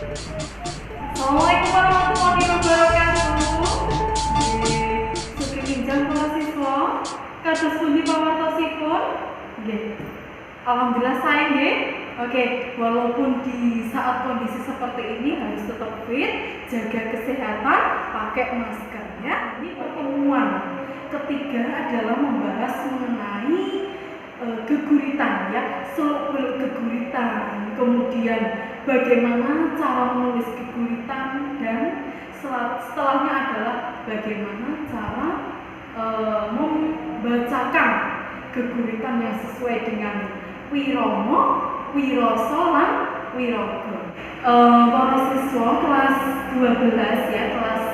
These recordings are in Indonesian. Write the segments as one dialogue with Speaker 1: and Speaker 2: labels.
Speaker 1: Assalamualaikum warahmatullahi wabarakatuh. Sugeng kinjal para siswa, kados pundi pawartosipun? Nggih. Alhamdulillah sae nggih. Oke, walaupun di saat kondisi seperti ini harus tetap fit, jaga kesehatan, pakai masker ya. Ini pertemuan ketiga adalah membahas mengenai geguritan ya, seluk-beluk geguritan, kemudian bagaimana cara menulis geguritan, dan setelahnya adalah bagaimana cara membacakan geguritan yang sesuai dengan wiromo, wiroso, lan wirogo. Para siswa kelas 12 ya, kelas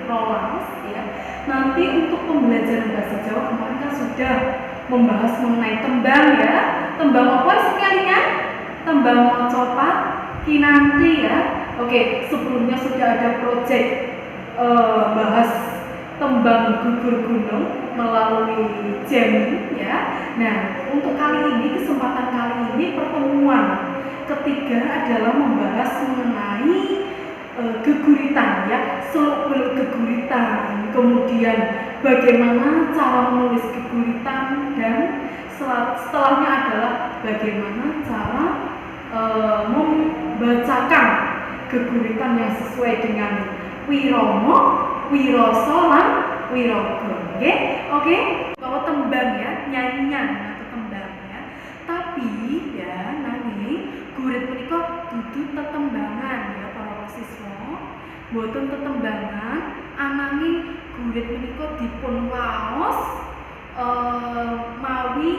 Speaker 1: rolas ya. Nanti untuk pembelajaran bahasa Jawa kemarin kan sudah membahas mengenai tembang ya. Tembang apa sekalian? Tembang mocopat kinanti ya. Oke, sebelumnya sudah ada proyek bahas tembang gugur gunung melalui Jamin ya. Nah, untuk kali ini, kesempatan kali ini pertemuan ketiga adalah membahas mengenai geguritan ya, seluk-beluk geguritan, kemudian bagaimana cara menulis geguritan, dan setelahnya adalah bagaimana cara membacakan geguritan yang sesuai dengan wiromo, wiroso, lan wirogo. Oke. Kalau tembang ya, nyanyian atau tembang ya. Tapi ya nanging gurit menika dudu tetembangan ya para siswa. Mboten tetembangan, ananging gurit menika dipun waos mawi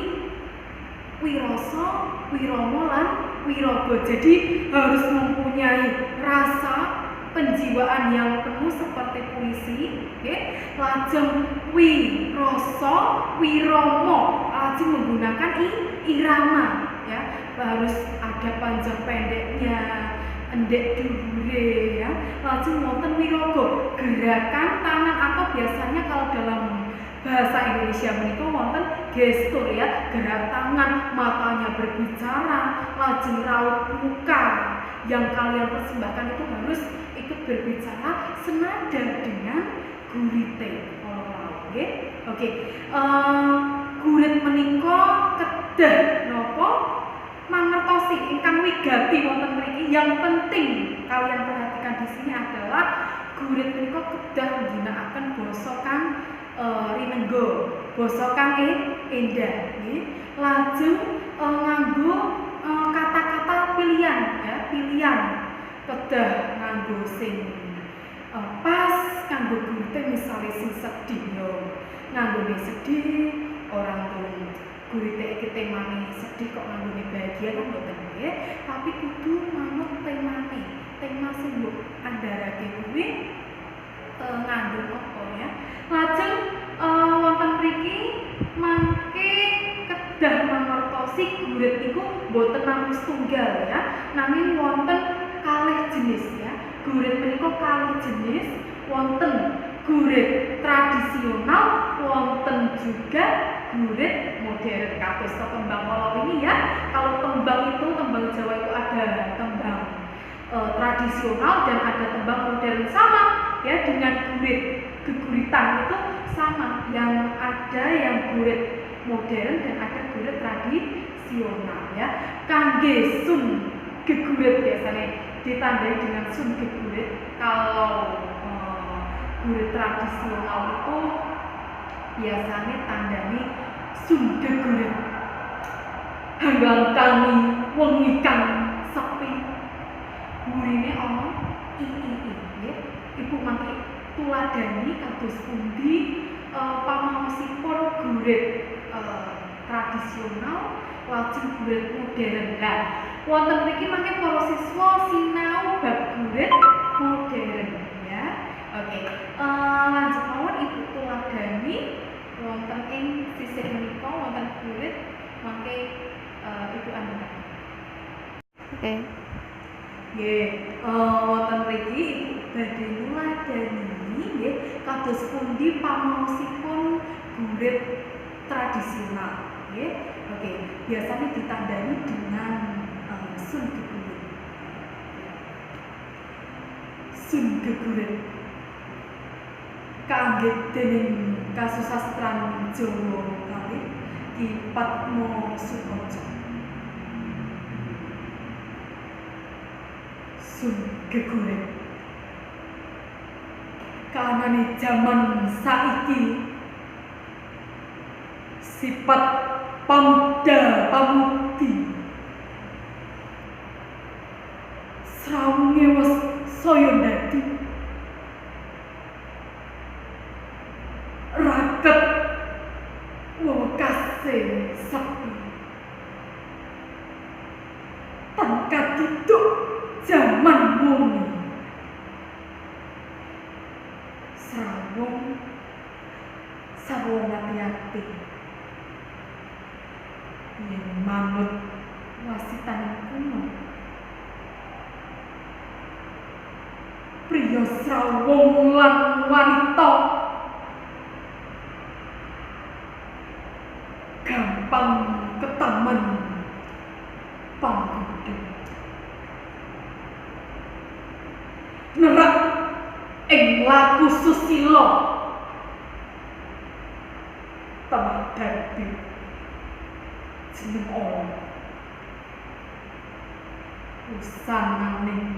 Speaker 1: wiroso, wiromo, lan wirogo. Jadi harus mempunyai rasa penjiwaan yang penuh seperti puisi, lajeng wiroso, wiromo, lajeng menggunakan irama ya, harus ada panjang pendeknya, endek dhuwure ya, lajeng wonten wirogo, gerakan tangan atau biasanya kalau dalam bahasa Indonesia menika wonten gestur ya, gerak tangan, matanya berbicara, lajeng raut muka yang kalian persembahkan itu harus ikut berbicara senada dengan gurite. Oke. Gurit menika kedah napa mangertosi ingkang wigati wonten mriki. Yang penting kalian perhatikan di sini adalah gurit menika kedah ngginakaken basa kang rinenggo, basa kang endah nggih. Lajeng nganggo kata-kata pilihan ya, pilihan kedah nganggo sing pas kanggo gurite, misalnya sing sedih yo nganggone sedih, orang tuh gurite iki temane sedih kok nganggone bahagia kan mboten nggih, tapi kudu manut temane, tema sing mbok andharake kuwi nganggo apa ya. Lajeng wonten mriki mangke kedah mangertosi gurit niku boten namung setunggal ya, nanging wonten kalih jenis ya. Gurit menika kalih jenis, wonten gurit tradisional, wonten juga gurit modern. Kados tembang malam ini ya. Kalau tembang itu, tembang Jawa itu ada tembang tradisional dan ada tembang modern, sama ya dengan gurit. Geguritan itu sama, yang ada yang gurit modern dan ada gurit tradisional ya. Kangge sun gegurit biasanya ditandai dengan sun gegurit. Kalau gurit tradisional itu biasanya tandani sun gegurit. Hanggang kami wengi kang sepi, gurine ana ya. Ibu mangke tuladani kados pundi pamaosipun gurit tradisional lajeng gurit modern. Lah wonten mriki mangke para siswa sinau bab gurit modern ya. Oke. Lanjut mawon Ibu tuladani wonten ing sisih menika wonten gurit mangke Ibu andharaken.
Speaker 2: Oke.
Speaker 1: Nggih, wonten mriki Ibu badhe nuladani nggih kados pundi pamaosipun gurit tradisional nggih. Oke, biasanya ditandani dengan sun gegurit. Sun Gegurit kaanggit dening kasusastran Jawa kalih Ki Patmo Sukoco. Sun Gegurit kaanane jaman saiki sifat pamda pamukti srawunge wis saya dadi raket wewekase sepi tanpa duduk jaman muni srawung sawung hati-hati yang manut wasitan kuno priya srawung lan wanita gampang ketamen panggoda nerak ing laku susila temen dadi jeneng Allah usananing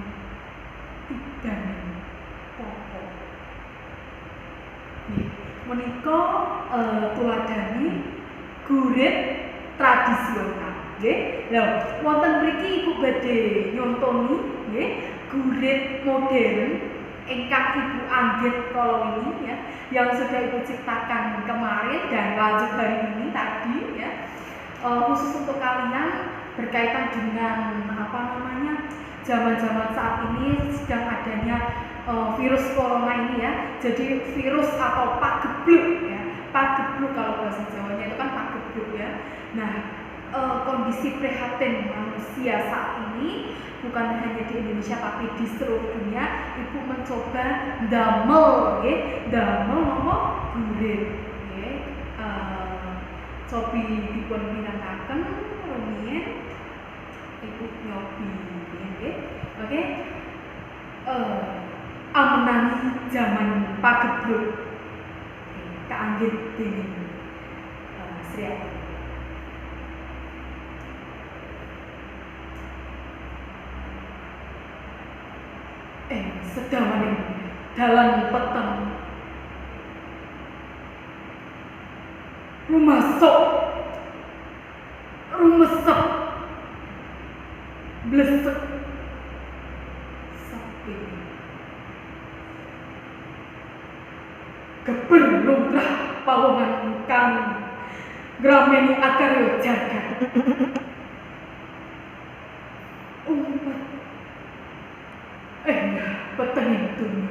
Speaker 1: tidaning popo. Menika tuladhani gurit tradisional nggih. Lha wonten mriki Ibu badhe nyontoni nggih gurit modern ingkang Ibu anggit kala ini ya, yang sudah Ibu ciptakan kemarin dan lanjut hari ini tadi ya. Khusus untuk kalian berkaitan dengan zaman-zaman saat ini sedang adanya virus corona ini ya. Jadi virus atau pagebluk ya, pagebluk kalau bahasa Jawanya itu kan pagebluk ya. Nah, kondisi prihatin manusia saat ini bukan hanya di Indonesia tapi di seluruh dunia. Ibu mencoba damel nggih, damel napa gurit nggih. Cobi dipun pinangaken rumiyin Ibu nyobi nggih. Oke. Amenani zaman pagebluk kaanggit dening Sri Ati. Sedawaning dalan peteng rumasuk rumesep blesek sepi geber lumrah pawongan kang grameni akarya jagat umat petenging dunya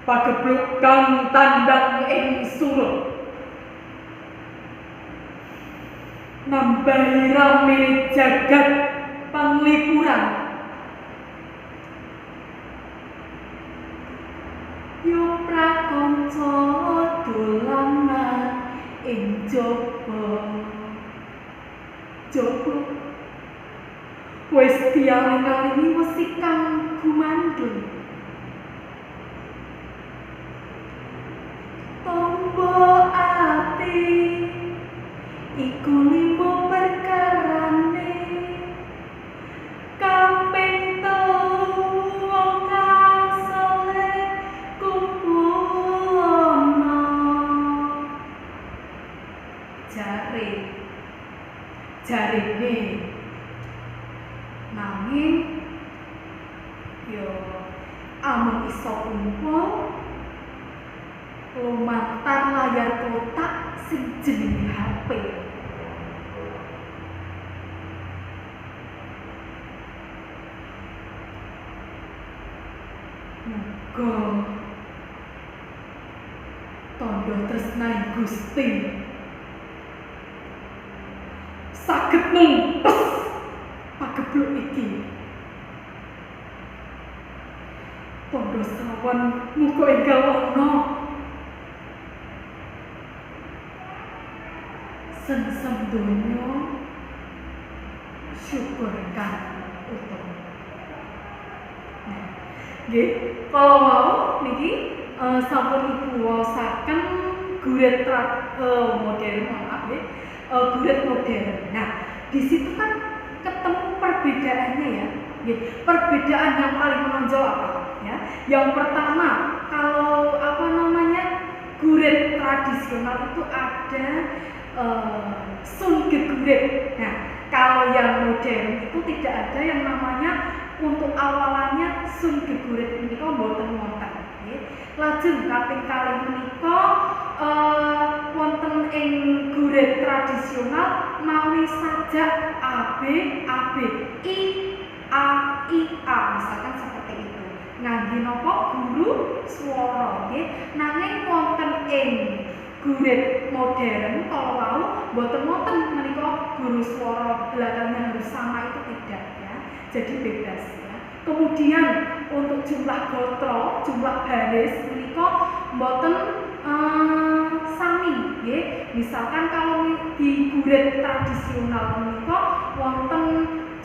Speaker 1: pagebluk kang tandang ing surut nambahi rame jagat panglipuran yo prakonco dolanan ing jaba wis dialing-alingi wesi kang gumandhul tombo ati iku limo perkarane kaping telu wong kang saleh kumpulono jarine nanging yo amun iso kumpul lumantar layar kotak sing jenenge HP. Muga tondo tresnai Gusti saged numpes pagebluk iki. Tondo sawan muga enggal ana sengsem donya syukur kang utuh. Nah, nggih, kalau mau niki sampun ibu waosaken gurit modern, maaf nggih, gurit modern. Nah, di situ kan ketemu perbedaannya ya. Nggih, perbedaan yang paling menonjol apa? Ya, yang pertama, kalau apa namanya gurit tradisional itu ada sun gegurit. Nah, kalau yang modern itu tidak ada yang namanya untuk awalannya sun gegurit menika mboten wonten. Lajeng kaping kalih menika wonten ing gurit tradisional mawi sajak AB AB I A I A misalkan seperti itu. Ngangge napa guru swara nggih. Nanging wonten ing gurit modern kalau mau mboten wonten menika guru swara belakangnya harus sama itu tidak ya. Jadi bebas ya. Kemudian untuk jumlah gatra, jumlah baris menika mboten sami nggih. Misalkan kalau di gurit tradisional menika wonten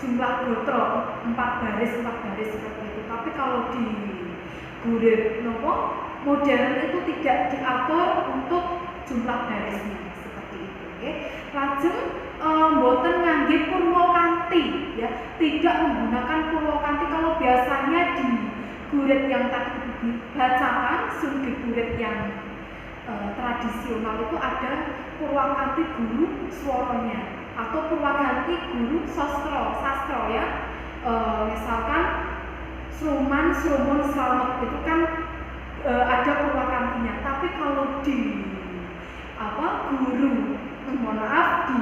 Speaker 1: jumlah gatra 4 baris seperti itu. Tapi kalau di gurit napa modern itu tidak diatur untuk jumlah barisnya seperti itu nggih. Lajeng mboten ngangge purwakanthi ya, tidak menggunakan purwakanthi. Kalau biasanya di gurit yang tadi dibacakan sun gurit yang tradisional itu ada purwakanthi guru swaranya atau purwakanthi guru sastra ya. Misalkan Sruman, Srumun, Slamet itu kan ada purwakantinya. Tapi kalau di guru, mohon maaf, di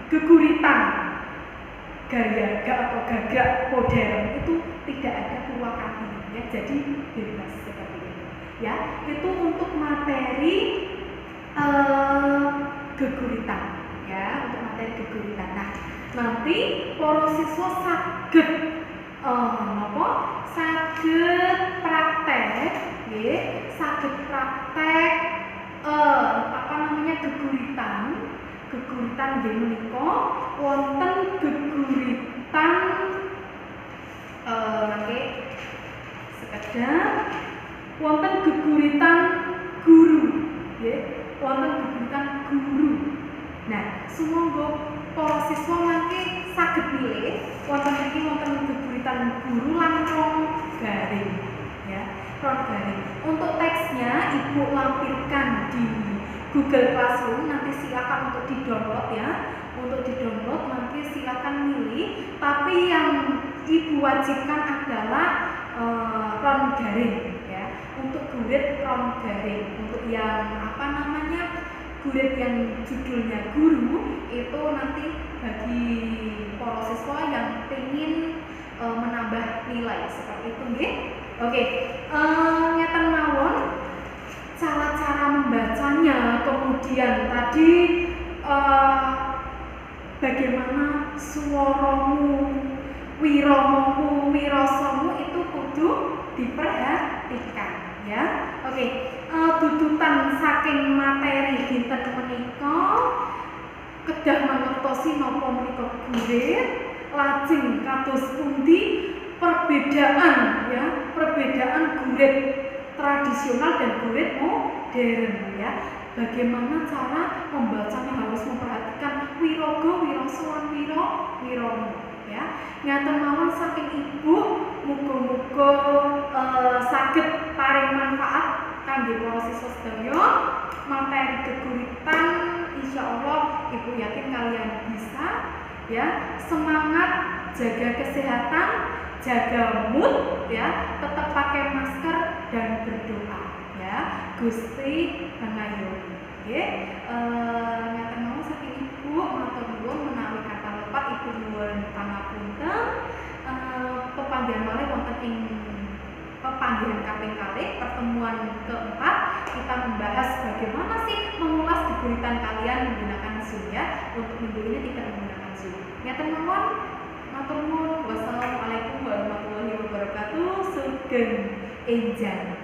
Speaker 1: geguritan gayaga atau gagak modern itu tidak ada purwakantinya ya. Jadi bebas seperti itu ya. Itu untuk materi geguritan ya, untuk materi geguritan. Nah, nanti para siswa saged saged praktek nggih, saged praktek geguritan nggih menika wonten geguritan nggih sekedar wonten geguritan guru nggih, wonten geguritan guru. Nah, sumangga para siswa mangke saged milih wonten iki wonten geguritan guru lan rong garing ya, rong garing. Untuk teksnya ibu lampirkan di Google Classroom, nanti silakan untuk di-download ya. Untuk di-download nanti silakan milih, tapi yang ibu wajibkan adalah ron garing ya. Untuk gurit ron garing. Untuk yang gurit yang judulnya guru itu nanti bagi para siswa yang ingin menambah nilai seperti itu nggih. Oke, ngeten mawon cara-cara membacanya, kemudian tadi bagaimana swaramu, wiramamu, wirasamu itu kudu diperhatikan ya. Oke, dudutan saking materi dinten menika kedah mangertosi napa menika gurit, lajeng kados pundi perbedaan ya, perbedaan gurit tradisional dan gurit modern ya. Bagaimana cara membacanya, harus memperhatikan wiraga, wirasa lan wirama ya. Ngaten mawon saking ibu, muga-muga saged paring manfaat kangge para siswa sedaya. Materi geguritan insyaallah ibu yakin kalian bisa ya. Semangat, jaga kesehatan, jaga mood ya, tetap pakai masker dan berdoa ya. Gusti pangayomi nggih. Ngaten mawon saking ibu, matur nuwun menawi kata lepat ibu nuwun pangapunten. Pepanggihan malih wonten ing pepanggihan kaping kalih, pertemuan keempat, kita membahas bagaimana sih mengulas geguritan kalian menggunakan Zoom ya. Untuk minggu ini tidak menggunakan Zoom. Ngaten mawon, matur nuwun. Wassalamualaikum warahmatullahi wabarakatuh. Sugeng enjang.